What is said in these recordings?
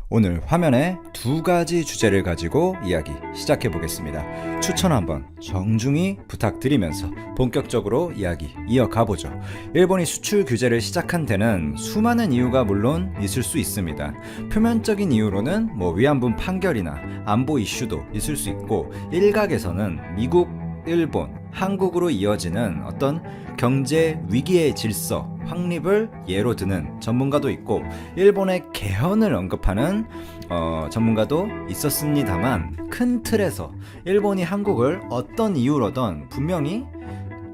오늘 화면에 두 가지 주제를 가지고 이야기 시작해 보겠습니다. 추천 한번 정중히 부탁드리면서 본격적으로 이야기 이어가 보죠. 일본이 수출 규제를 시작한 데는 수많은 이유가 물론 있을 수 있습니다. 표면적인 이유로는 위안부 판결이나 안보 이슈도 있을 수 있고, 일각에서는 미국, 일본, 한국으로 이어지는 어떤 경제 위기의 질서 확립을 예로 드는 전문가도 있고, 일본의 개헌을 언급하는 전문가도 있었습니다만, 큰 틀에서 일본이 한국을 어떤 이유로든 분명히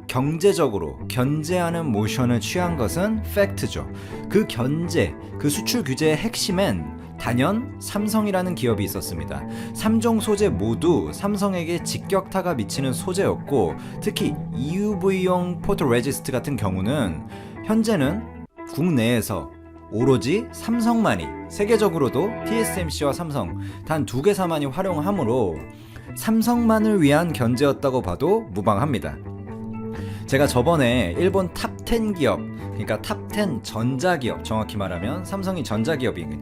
경제적으로 견제하는 모션을 취한 것은 팩트죠. 그 견제, 그 수출 규제의 핵심엔 단연 삼성이라는 기업이 있었습니다. 3종 소재 모두 삼성에게 직격타가 미치는 소재였고, 특히 EUV용 포토레지스트 같은 경우는 현재는 국내에서 오로지 삼성만이, 세계적으로도 TSMC와 삼성 단 두 개사만이 활용하므로 삼성만을 위한 견제였다고 봐도 무방합니다. 제가 저번에 일본 탑10 기업, 그러니까 탑10 전자기업, 정확히 말하면 삼성이 전자기업이니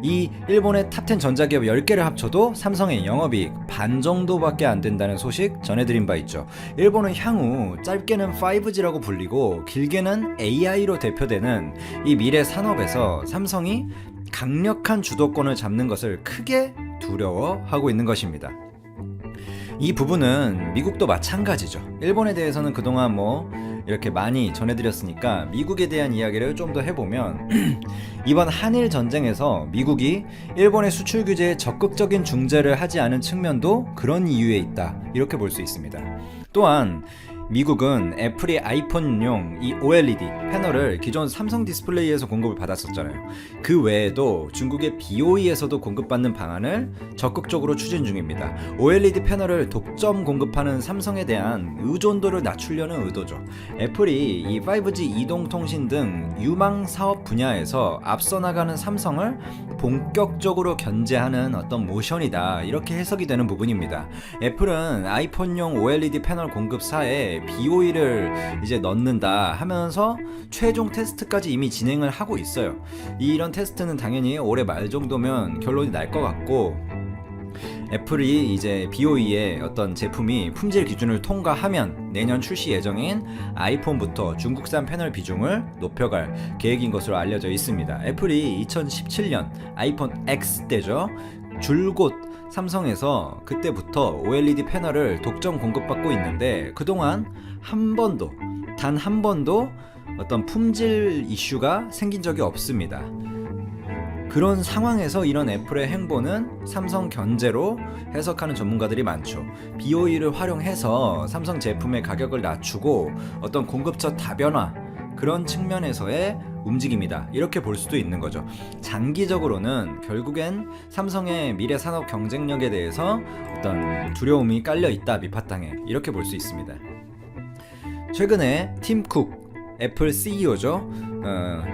이 일본의 탑10 전자기업 10개를 합쳐도 삼성의 영업이익 반 정도밖에 안 된다는 소식 전해드린 바 있죠. 일본은 향후 짧게는 5G라고 불리고 길게는 AI로 대표되는 이 미래 산업에서 삼성이 강력한 주도권을 잡는 것을 크게 두려워하고 있는 것입니다. 이 부분은 미국도 마찬가지죠. 일본에 대해서는 그동안 이렇게 많이 전해드렸으니까 미국에 대한 이야기를 좀 더 해보면 이번 한일 전쟁에서 미국이 일본의 수출 규제에 적극적인 중재를 하지 않은 측면도 그런 이유에 있다, 이렇게 볼 수 있습니다. 또한 미국은 애플이 아이폰용 이 OLED 패널을 기존 삼성 디스플레이에서 공급을 받았었잖아요. 그 외에도 중국의 BOE에서도 공급받는 방안을 적극적으로 추진 중입니다. OLED 패널을 독점 공급하는 삼성에 대한 의존도를 낮추려는 의도죠. 애플이 이 5G 이동통신 등 유망 사업 분야에서 앞서 나가는 삼성을 본격적으로 견제하는 어떤 모션이다, 이렇게 해석이 되는 부분입니다. 애플은 아이폰용 OLED 패널 공급사에 BOE를 이제 넣는다 하면서 최종 테스트까지 이미 진행을 하고 있어요. 이런 테스트는 당연히 올해 말 정도면 결론이 날 것 같고, 애플이 이제 BOE의 어떤 제품이 품질 기준을 통과하면 내년 출시 예정인 아이폰부터 중국산 패널 비중을 높여갈 계획인 것으로 알려져 있습니다. 애플이 2017년 아이폰 X 때죠, 줄곧 삼성에서 그때부터 OLED 패널을 독점 공급받고 있는데, 그동안 단 한 번도 어떤 품질 이슈가 생긴 적이 없습니다. 그런 상황에서 이런 애플의 행보는 삼성 견제로 해석하는 전문가들이 많죠. BOE를 활용해서 삼성 제품의 가격을 낮추고 어떤 공급처 다변화, 그런 측면에서의 움직임이다, 이렇게 볼 수도 있는 거죠. 장기적으로는 결국엔 삼성의 미래 산업 경쟁력에 대해서 어떤 두려움이 깔려 있다, 밑바탕에, 이렇게 볼 수 있습니다. 최근에 팀 쿡, 애플 CEO죠.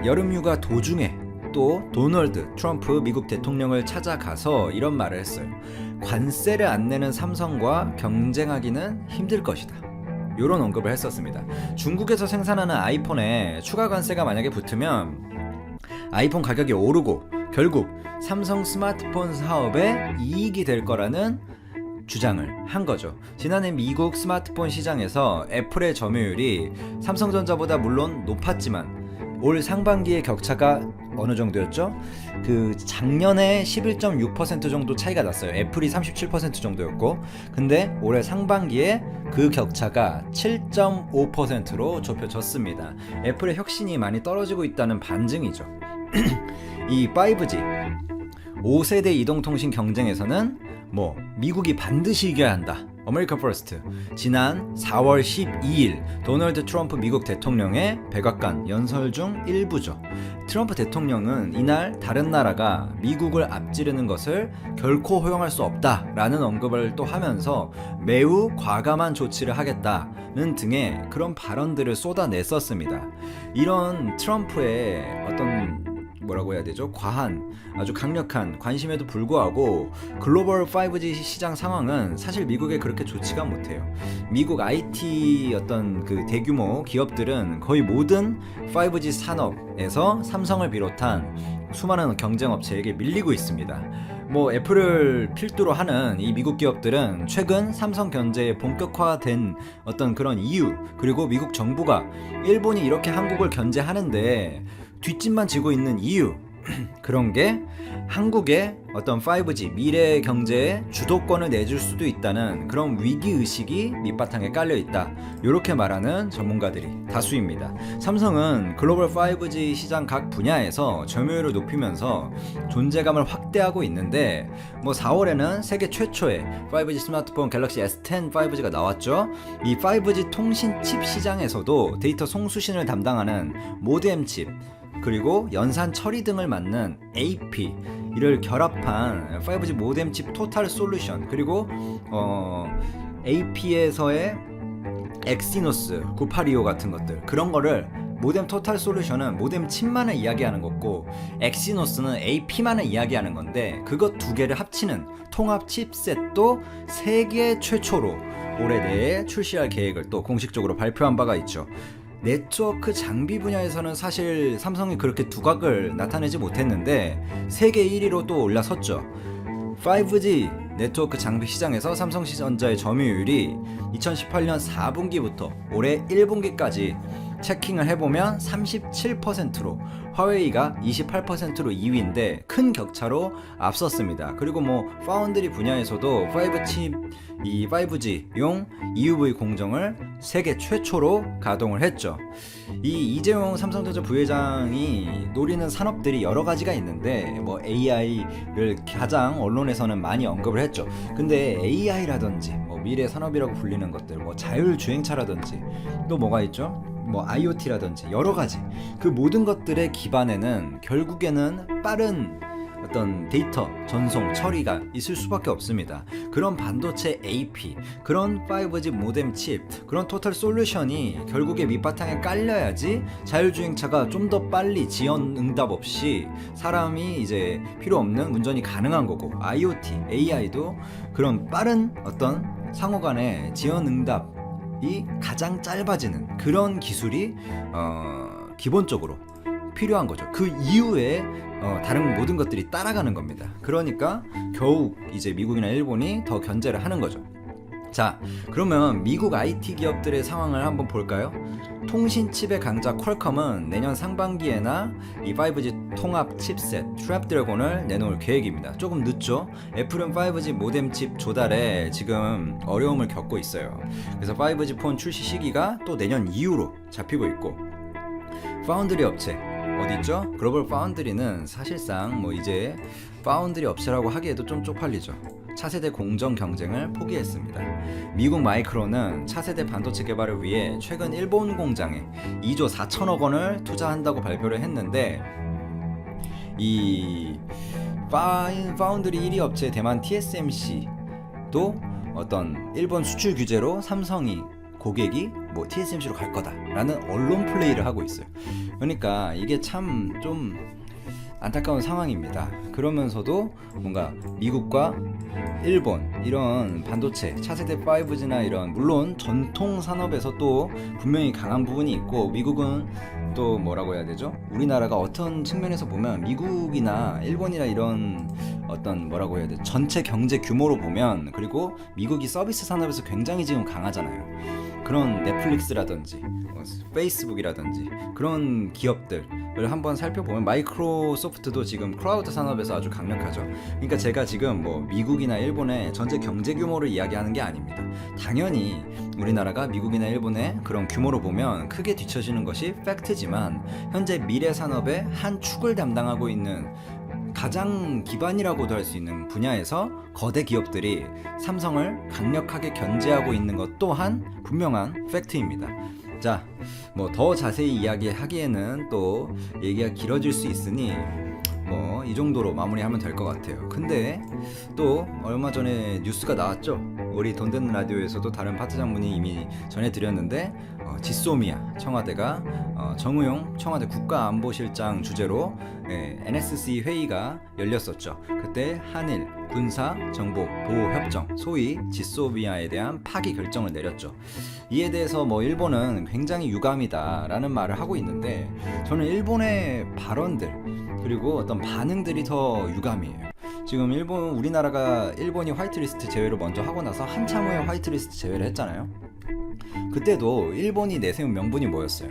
여름휴가 도중에 또 도널드 트럼프 미국 대통령을 찾아가서 이런 말을 했어요. 관세를 안 내는 삼성과 경쟁하기는 힘들 것이다, 이런 언급을 했었습니다. 중국에서 생산하는 아이폰에 추가 관세가 만약에 붙으면 아이폰 가격이 오르고 결국 삼성 스마트폰 사업에 이익이 될 거라는 주장을 한 거죠. 지난해 미국 스마트폰 시장에서 애플의 점유율이 삼성전자보다 물론 높았지만 올 상반기의 격차가 어느 정도였죠? 그 작년에 11.6% 정도 차이가 났어요. 애플이 37% 정도였고, 근데 올해 상반기에 그 격차가 7.5%로 좁혀졌습니다. 애플의 혁신이 많이 떨어지고 있다는 반증이죠. 이 5G 5세대 이동통신 경쟁에서는 미국이 반드시 이겨야 한다, 아메리카 퍼스트. 지난 4월 12일 도널드 트럼프 미국 대통령의 백악관 연설 중 일부죠. 트럼프 대통령은 이날 다른 나라가 미국을 앞지르는 것을 결코 허용할 수 없다라는 언급을 또 하면서 매우 과감한 조치를 하겠다는 등의 그런 발언들을 쏟아냈었습니다. 이런 트럼프의 어떤 과한, 아주 강력한 관심에도 불구하고 글로벌 5G 시장 상황은 사실 미국에 그렇게 좋지가 못해요. 미국 IT 어떤 그 대규모 기업들은 거의 모든 5G 산업에서 삼성을 비롯한 수많은 경쟁 업체에게 밀리고 있습니다. 뭐 애플을 필두로 하는 이 미국 기업들은 최근 삼성 견제에 본격화된 어떤 그런 이유, 그리고 미국 정부가 일본이 이렇게 한국을 견제하는데 뒷짐만 지고 있는 이유, 그런 게 한국의 어떤 5G 미래 경제에 주도권을 내줄 수도 있다는 그런 위기의식이 밑바탕에 깔려있다, 이렇게 말하는 전문가들이 다수입니다. 삼성은 글로벌 5G 시장 각 분야에서 점유율을 높이면서 존재감을 확대하고 있는데, 뭐 4월에는 세계 최초의 5G 스마트폰 갤럭시 S10 5G가 나왔죠. 이 5G 통신 칩 시장에서도 데이터 송수신을 담당하는 모뎀 칩, 그리고 연산 처리 등을 맡는 AP, 이를 결합한 5G 모뎀 칩 토탈 솔루션, 그리고 AP에서의 엑시노스 9825 같은 것들, 그런 거를 모뎀 토탈 솔루션은 모뎀 칩만을 이야기하는 거고, 엑시노스는 AP만을 이야기하는 건데, 그것 두 개를 합치는 통합 칩셋도 세계 최초로 올해 내에 출시할 계획을 또 공식적으로 발표한 바가 있죠. 네트워크 장비 분야에서는 사실 삼성이 그렇게 두각을 나타내지 못했는데 세계 1위로 또 올라섰죠. 5G 네트워크 장비 시장에서 삼성전자의 점유율이 2018년 4분기부터 올해 1분기까지 체킹을 해보면 37%로, 화웨이가 28%로 2위인데 큰 격차로 앞섰습니다. 그리고 뭐 파운드리 분야에서도 5G용 EUV 공정을 세계 최초로 가동을 했죠. 이 이재용 삼성전자 부회장이 노리는 산업들이 여러 가지가 있는데, 뭐 AI를 가장 언론에서는 많이 언급을 했죠. 근데 AI라든지 뭐 미래 산업이라고 불리는 것들, 뭐 자율주행차라든지 또 뭐가 있죠? 뭐 IoT라든지 여러 가지, 그 모든 것들의 기반에는 결국에는 빠른 어떤 데이터 전송 처리가 있을 수밖에 없습니다. 그런 반도체 AP, 그런 5G 모뎀 칩, 그런 토탈 솔루션이 결국에 밑바탕에 깔려야지 자율주행차가 좀 더 빨리 지연 응답 없이 사람이 이제 필요 없는 운전이 가능한 거고, IoT, AI도 그런 빠른 어떤 상호간의 지연 응답이 가장 짧아지는 그런 기술이 기본적으로 필요한 거죠. 그 이후에 다른 모든 것들이 따라가는 겁니다. 그러니까 겨우 이제 미국이나 일본이 더 견제를 하는 거죠. 자, 그러면 미국 IT 기업들의 상황을 한번 볼까요? 통신칩의 강자 퀄컴은 내년 상반기에나 이 5G 통합 칩셋 스냅드래곤을 내놓을 계획입니다. 조금 늦죠? 애플은 5G 모뎀 칩 조달에 지금 어려움을 겪고 있어요. 그래서 5G 폰 출시 시기가 또 내년 이후로 잡히고 있고, 파운드리 업체 어디있죠? 글로벌 파운드리는 사실상 뭐 이제 파운드리 업체라고 하기에도 좀 쪽팔리죠. 차세대 공정 경쟁을 포기했습니다. 미국 마이크론은 차세대 반도체 개발을 위해 최근 일본 공장에 2조 4천억 원을 투자한다고 발표를 했는데, 이 파운드리 1위 업체 대만 TSMC도 어떤 일본 수출 규제로 삼성이 고객이 뭐 TSMC로 갈 거다라는 언론 플레이를 하고 있어요. 그러니까 이게 참 좀 안타까운 상황입니다. 그러면서도 뭔가 미국과 일본 이런 반도체 차세대 5G나 이런, 물론 전통 산업에서 또 분명히 강한 부분이 있고, 미국은 또 뭐라고 해야 되죠? 우리나라가 어떤 측면에서 보면 미국이나 일본이나 이런 어떤 뭐라고 해야 돼, 전체 경제 규모로 보면, 그리고 미국이 서비스 산업에서 굉장히 지금 강하잖아요. 그런 넷플릭스라든지 페이스북이라든지 그런 기업들을 한번 살펴보면 마이크로소프트도 지금 클라우드 산업에서 아주 강력하죠. 그러니까 제가 지금 뭐 미국이나 일본의 전체 경제 규모를 이야기하는 게 아닙니다. 당연히 우리나라가 미국이나 일본의 그런 규모로 보면 크게 뒤처지는 것이 팩트지만, 현재 미래 산업의 한 축을 담당하고 있는 가장 기반이라고도 할 수 있는 분야에서 거대 기업들이 삼성을 강력하게 견제하고 있는 것 또한 분명한 팩트입니다. 자, 뭐 더 자세히 이야기하기에는 또 얘기가 길어질 수 있으니 뭐 이 정도로 마무리하면 될 것 같아요. 근데 또 얼마 전에 뉴스가 나왔죠. 우리 돈 되는 라디오에서도 다른 파트 장문이 이미 전해드렸는데, 지소미아 청와대가 정의용 청와대 국가안보실장 주재로 NSC 회의가 열렸었죠. 그때 한일 군사 정보 보호 협정, 소위 지소미아에 대한 파기 결정을 내렸죠. 이에 대해서 뭐 일본은 굉장히 유감이다라는 말을 하고 있는데, 저는 일본의 발언들, 그리고 어떤 반응들이 더 유감이에요. 지금 우리나라가 일본이 화이트리스트 제외를 먼저 하고 나서 한참 후에 화이트리스트 제외를 했잖아요. 그때도 일본이 내세운 명분이 뭐였어요?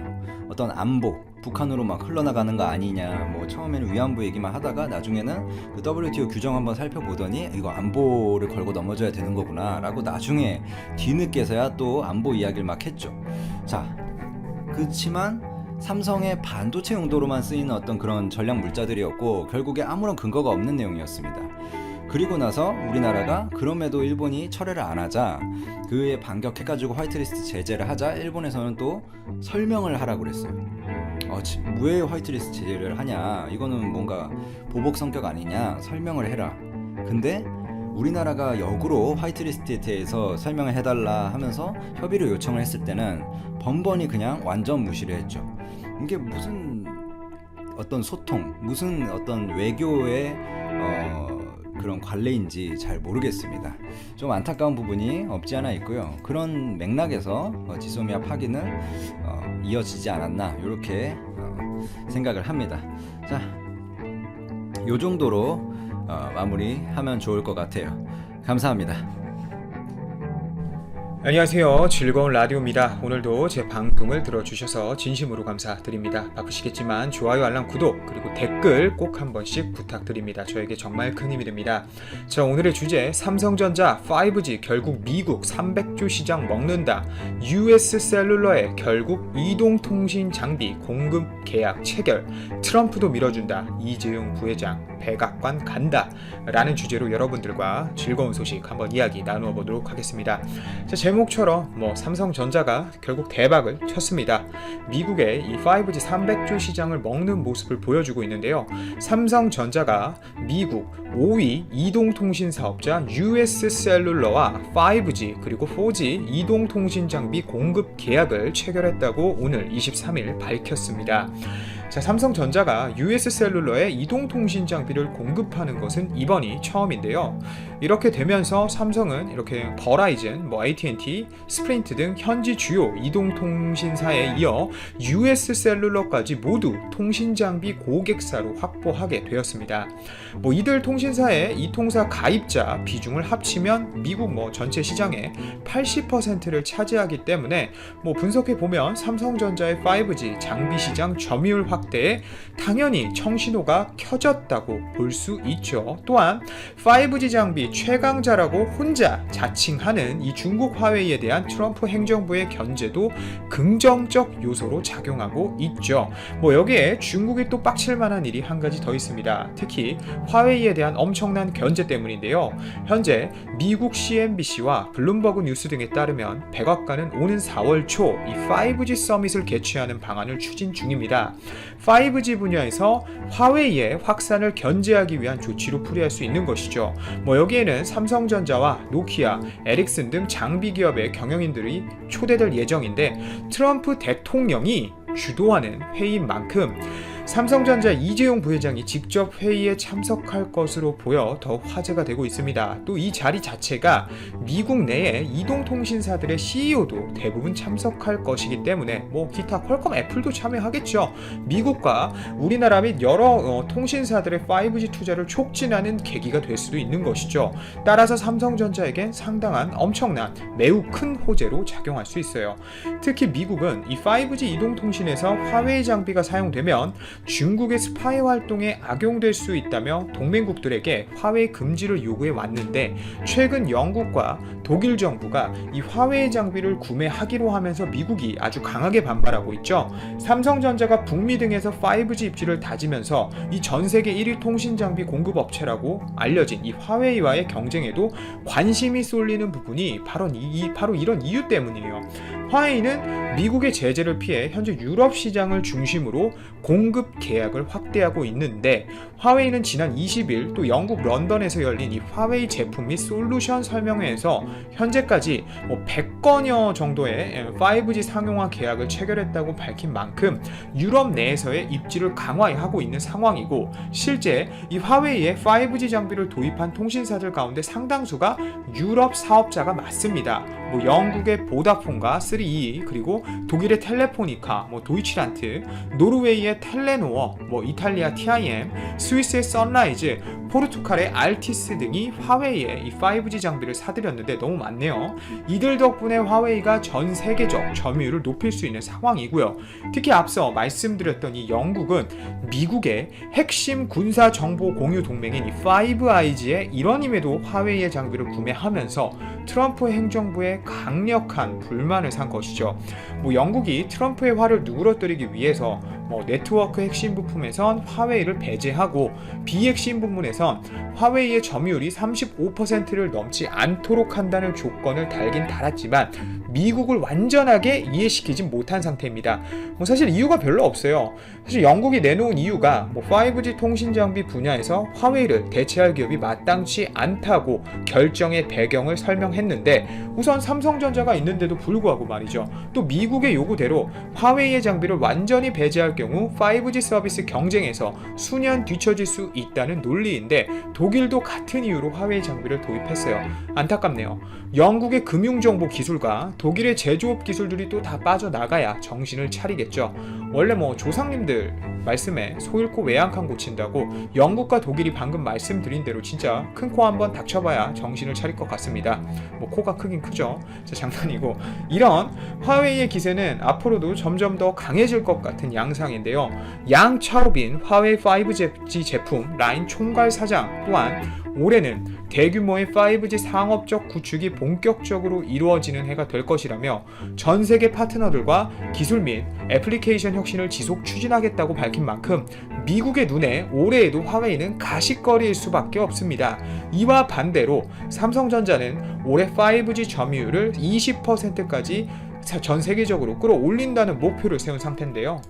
어떤 안보, 북한으로 막 흘러나가는 거 아니냐, 뭐 처음에는 위안부 얘기만 하다가 나중에는 그 WTO 규정 한번 살펴보더니 이거 안보를 걸고 넘어져야 되는 거구나 라고 나중에 뒤늦게서야 또 안보 이야기를 막 했죠. 자, 그렇지만 삼성의 반도체 용도로만 쓰이는 어떤 그런 전략 물자들이었고 결국에 아무런 근거가 없는 내용이었습니다. 그리고 나서 우리나라가 그럼에도 일본이 철회를 안 하자, 그에 반격해가지고 화이트리스트 제재를 하자 일본에서는 또 설명을 하라고 그랬어요. 왜 화이트리스트 제재를 하냐, 이거는 뭔가 보복 성격 아니냐, 설명을 해라. 근데 우리나라가 역으로 화이트리스트에 대해서 설명을 해달라 하면서 협의를 요청을 했을 때는 번번이 그냥 완전 무시를 했죠. 이게 무슨 어떤 소통, 무슨 어떤 외교의 그런 관례인지 잘 모르겠습니다. 좀 안타까운 부분이 없지 않아 있고요. 그런 맥락에서 지소미아 파기는 이어지지 않았나 이렇게 생각을 합니다. 자, 요 정도로 마무리하면 좋을 것 같아요. 감사합니다. 안녕하세요. 즐거운 라디오입니다. 오늘도 제 방송을 들어주셔서 진심으로 감사드립니다. 바쁘시겠지만 좋아요, 알람, 구독, 그리고 댓글 꼭 한 번씩 부탁드립니다. 저에게 정말 큰 힘이 됩니다. 자, 오늘의 주제, 삼성전자 5G 결국 미국 300조 시장 먹는다. US 셀룰러에 결국 이동통신 장비 공급 계약 체결. 트럼프도 밀어준다. 이재용 부회장 백악관 간다. 라는 주제로 여러분들과 즐거운 소식 한번 이야기 나누어 보도록 하겠습니다. 자, 제목처럼 삼성전자가 결국 대박을 쳤습니다. 미국의 이 5G 300조 시장을 먹는 모습을 보여주고 있는데요. 삼성전자가 미국 5위 이동통신 사업자 US 셀룰러와 5G 그리고 4G 이동통신 장비 공급 계약을 체결했다고 오늘 23일 밝혔습니다. 자, 삼성전자가 US 셀룰러에 이동통신 장비를 공급하는 것은 이번이 처음인데요. 이렇게 되면서 삼성은 이렇게 버라이즌, AT&T, 스프린트 등 현지 주요 이동통신사에 이어 US 셀룰러까지 모두 통신장비 고객사로 확보하게 되었습니다. 이들 통신사의 이 통사 가입자 비중을 합치면 미국 전체 시장의 80%를 차지하기 때문에 분석해보면 삼성전자의 5G 장비 시장 점유율 확대에 당연히 청신호가 켜졌다고 볼 수 있죠. 또한 5G 장비 최강자라고 혼자 자칭하는 이 중국 화웨이에 대한 트럼프 행정부의 견제도 긍정적 요소로 작용하고 있죠. 여기에 중국이 또 빡칠 만한 일이 한 가지 더 있습니다. 특히 화웨이에 대한 엄청난 견제 때문인데요. 현재 미국 CNBC와 블룸버그 뉴스 등에 따르면 백악관은 오는 4월 초 이 5G 서밋을 개최하는 방안을 추진 중입니다. 5G 분야에서 화웨이의 확산을 견제하기 위한 조치로 풀이할 수 있는 것이죠. 여기에는 삼성전자와 노키아, 에릭슨 등 장비 기업의 경영인들이 초대될 예정인데 트럼프 대통령이 주도하는 회의인 만큼 삼성전자 이재용 부회장이 직접 회의에 참석할 것으로 보여 더 화제가 되고 있습니다. 또 이 자리 자체가 미국 내의 이동통신사들의 CEO도 대부분 참석할 것이기 때문에 기타 퀄컴, 애플도 참여하겠죠. 미국과 우리나라 및 여러 통신사들의 5G 투자를 촉진하는 계기가 될 수도 있는 것이죠. 따라서 삼성전자에겐 상당한 엄청난 매우 큰 호재로 작용할 수 있어요. 특히 미국은 이 5G 이동통신에서 화웨이 장비가 사용되면 중국의 스파이 활동에 악용될 수 있다며 동맹국들에게 화웨이 금지를 요구해 왔는데 최근 영국과 독일 정부가 이 화웨이 장비를 구매하기로 하면서 미국이 아주 강하게 반발하고 있죠. 삼성전자가 북미 등에서 5G 입지를 다지면서 이 전 세계 1위 통신 장비 공급 업체라고 알려진 이 화웨이와의 경쟁에도 관심이 쏠리는 부분이 바로 이런 이유 때문이에요. 화웨이는 미국의 제재를 피해 현재 유럽 시장을 중심으로 공급 계약을 확대하고 있는데 화웨이는 지난 20일 또 영국 런던에서 열린 이 화웨이 제품 및 솔루션 설명회에서 현재까지 100건여 정도의 5G 상용화 계약을 체결했다고 밝힌 만큼 유럽 내에서의 입지를 강화하고 있는 상황이고 실제 이 화웨이의 5G 장비를 도입한 통신사들 가운데 상당수가 유럽 사업자가 맞습니다. 영국의 보다폰과 3E 그리고 독일의 텔레포니카, 도이치란트, 노르웨이의 텔레 텔레노어, 이탈리아 TIM, 스위스의 선라이즈, 포르투갈의 알티스 등이 화웨이에 이 5G 장비를 사들였는데 너무 많네요. 이들 덕분에 화웨이가 전 세계적 점유율을 높일 수 있는 상황이고요. 특히 앞서 말씀드렸던 이 영국은 미국의 핵심 군사 정보 공유 동맹인 이 5IG의 일원임에도 화웨이의 장비를 구매하면서 트럼프 행정부에 강력한 불만을 산 것이죠. 영국이 트럼프의 화를 누그러뜨리기 위해서 네트워크 핵심 부품에선 화웨이를 배제하고 비핵심 부문에선 화웨이의 점유율이 35%를 넘지 않도록 한다는 조건을 달긴 달았지만 미국을 완전하게 이해시키진 못한 상태입니다. 사실 이유가 별로 없어요. 사실 영국이 내놓은 이유가 5G 통신 장비 분야에서 화웨이를 대체할 기업이 마땅치 않다고 결정의 배경을 설명했는데 우선 삼성전자가 있는데도 불구하고 말이죠. 또 미국의 요구대로 화웨이의 장비를 완전히 배제할 경우 5G 서비스 경쟁에서 수년 뒤처질 수 있다는 논리인데 독일도 같은 이유로 화웨이 장비를 도입했어요. 안타깝네요. 영국의 금융정보 기술과 독일의 제조업 기술들이 또 다 빠져나가야 정신을 차리겠죠. 원래 조상님들 말씀에 소 잃고 외양간 고친다고 영국과 독일이 방금 말씀드린 대로 진짜 큰 코 한번 닥쳐봐야 정신을 차릴 것 같습니다. 코가 크긴 크죠. 장난이고 이런 화웨이의 기세는 앞으로도 점점 더 강해질 것 같은 양상인데요. 양 차오빈 화웨이 5G 제품 라인 총괄 사장 또한 올해는 대규모의 5G 상업적 구축이 본격적으로 이루어지는 해가 될 것이라며 전 세계 파트너들과 기술 및 애플리케이션 혁신을 지속 추진하겠다고 밝힌 만큼 미국의 눈에 올해에도 화웨이는 가시거리일 수밖에 없습니다. 이와 반대로 삼성전자는 올해 5G 점유율을 20%까지 전 세계적으로 끌어올린다는 목표를 세운 상태인데요.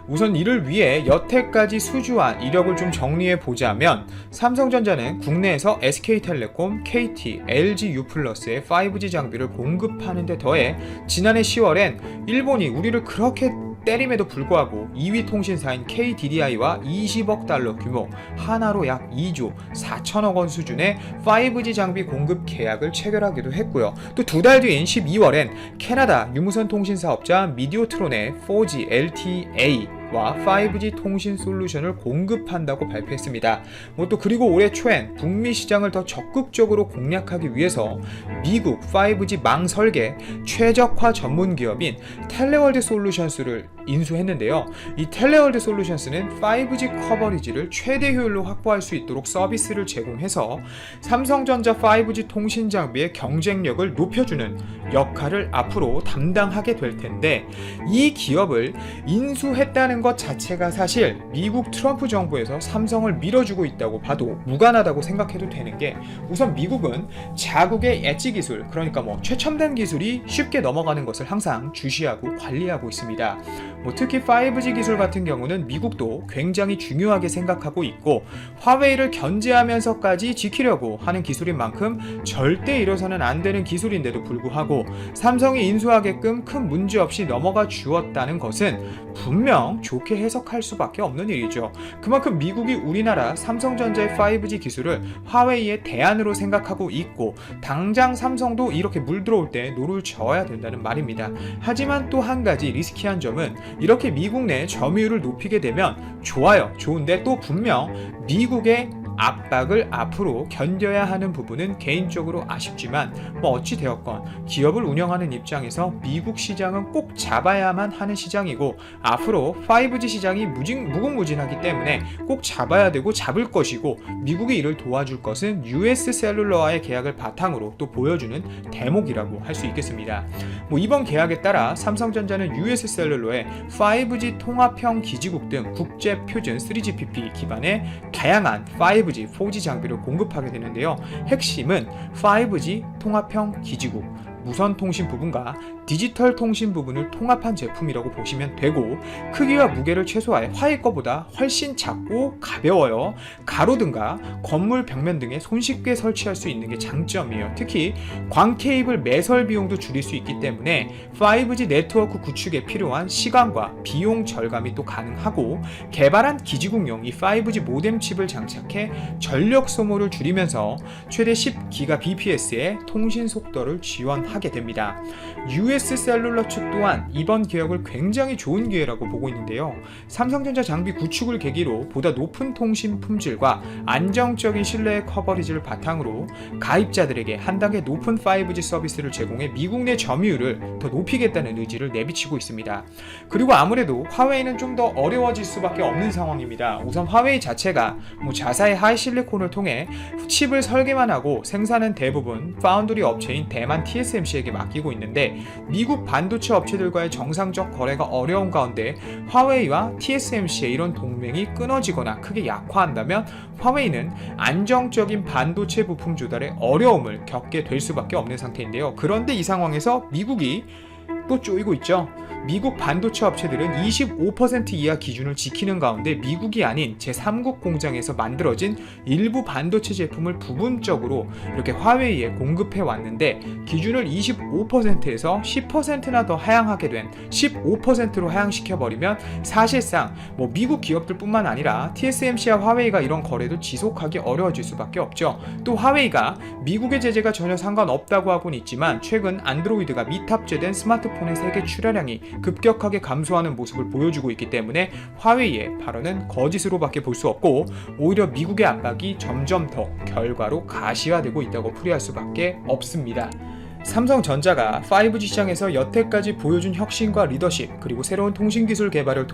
우선 이를 위해 여태까지 수주한 이력을 좀 정리해 보자면 삼성전자는 국내에서 SK텔레콤, KT, LGU+의 5G 장비를 공급하는 데 더해 지난해 10월엔 일본이 우리를 그렇게 때림에도 불구하고 2위 통신사인 KDDI와 20억 달러 규모 하나로 약 2조 4천억 원 수준의 5G 장비 공급 계약을 체결하기도 했고요. 또 두 달 뒤인 12월엔 캐나다 유무선 통신사업자 미디오트론의 4G LTE 와 5G 통신 솔루션을 공급한다고 발표했습니다. 또 그리고 올해 초엔 북미 시장을 더 적극적으로 공략하기 위해서 미국 5G 망 설계 최적화 전문 기업인 텔레월드 솔루션스를 인수했는데요. 이 텔레월드 솔루션스는 5G 커버리지를 최대 효율로 확보할 수 있도록 서비스를 제공해서 삼성전자 5G 통신 장비의 경쟁력을 높여주는 역할을 앞으로 담당하게 될 텐데 이 기업을 인수했다는 것 자체가 사실 미국 트럼프 정부에서 삼성을 밀어주고 있다고 봐도 무관하다고 생각해도 되는 게 우선 미국은 자국의 엣지 기술 그러니까 최첨단 기술이 쉽게 넘어가는 것을 항상 주시하고 관리하고 있습니다. 특히 5G 기술 같은 경우는 미국도 굉장히 중요하게 생각하고 있고 화웨이를 견제하면서까지 지키려고 하는 기술인 만큼 절대 잃어서는 안 되는 기술인데도 불구하고 삼성이 인수하게끔 큰 문제 없이 넘어가 주었다는 것은 분명 좋게 해석할 수밖에 없는 일이죠. 그만큼 미국이 우리나라 삼성전자의 5G 기술을 화웨이의 대안으로 생각하고 있고 당장 삼성도 이렇게 물들어올 때 노를 저어야 된다는 말입니다. 하지만 또 한 가지 리스키한 점은 이렇게 미국 내 점유율을 높이게 되면 좋아요. 좋은데 또 분명 미국의 압박을 앞으로 견뎌야 하는 부분은 개인적으로 아쉽지만 어찌 되었건 기업을 운영하는 입장에서 미국 시장은 꼭 잡아야만 하는 시장이고 앞으로 5G 시장이 무궁무진하기 때문에 꼭 잡아야 되고 잡을 것이고 미국이 이를 도와줄 것은 US 셀룰러와의 계약을 바탕으로 또 보여주는 대목이라고 할 수 있겠습니다. 이번 계약에 따라 삼성전자는 US 셀룰러의 5G 통합형 기지국 등 국제 표준 3GPP 기반의 다양한 5G, 4G 장비를 공급하게 되는데요. 핵심은 5G 통합형 기지국, 무선 통신 부분과 디지털 통신 부분을 통합한 제품이라고 보시면 되고 크기와 무게를 최소화해 화웨이 거보다 훨씬 작고 가벼워요. 가로등과 건물 벽면 등에 손쉽게 설치할 수 있는 게 장점이에요. 특히 광 케이블 매설 비용도 줄일 수 있기 때문에 5G 네트워크 구축에 필요한 시간과 비용 절감이 또 가능하고 개발한 기지국용 이 5G 모뎀 칩을 장착해 전력 소모를 줄이면서 최대 10GBps의 통신 속도를 지원하게 하게 됩니다. US 셀룰러 측 또한 이번 개혁을 굉장히 좋은 기회라고 보고 있는데요. 삼성전자 장비 구축을 계기로 보다 높은 통신 품질과 안정적인 신뢰의 커버리지를 바탕으로 가입자들에게 한 단계 높은 5G 서비스를 제공해 미국 내 점유율을 더 높이겠다는 의지를 내비치고 있습니다. 그리고 아무래도 화웨이는 좀 더 어려워질 수밖에 없는 상황입니다. 우선 화웨이 자체가 자사의 하이실리콘을 통해 칩을 설계만 하고 생산은 대부분 파운드리 업체인 대만 TSMC에게 맡기고 있는데 미국 반도체 업체들과의 정상적 거래가 어려운 가운데 화웨이와 TSMC의 이런 동맹이 끊어지거나 크게 약화한다면 화웨이는 안정적인 반도체 부품 조달에 어려움을 겪게 될 수밖에 없는 상태인데요. 그런데 이 상황에서 미국이 또 쪼이고 있죠. 미국 반도체 업체들은 25% 이하 기준을 지키는 가운데 미국이 아닌 제3국 공장에서 만들어진 일부 반도체 제품을 부분적으로 이렇게 화웨이에 공급해 왔는데 기준을 25%에서 10%나 더 하향하게 된 15%로 하향시켜버리면 사실상 미국 기업들뿐만 아니라 TSMC와 화웨이가 이런 거래도 지속하기 어려워질 수밖에 없죠. 또 화웨이가 미국의 제재가 전혀 상관없다고 하고는 있지만 최근 안드로이드가 미탑재된 스마트폰의 세계 출하량이 급격하게 감소하는 모습을 보여주고 있기 때문에 화웨이의 발언은 거짓으로밖에 볼 수 없고 오히려 미국의 압박이 점점 더 결과로 가시화되고 있다고 풀이할 수밖에 없습니다. 삼성전자가 5G 시장에서 여태까지 보여준 혁신과 리더십 그리고 새로운 통신기술 개발을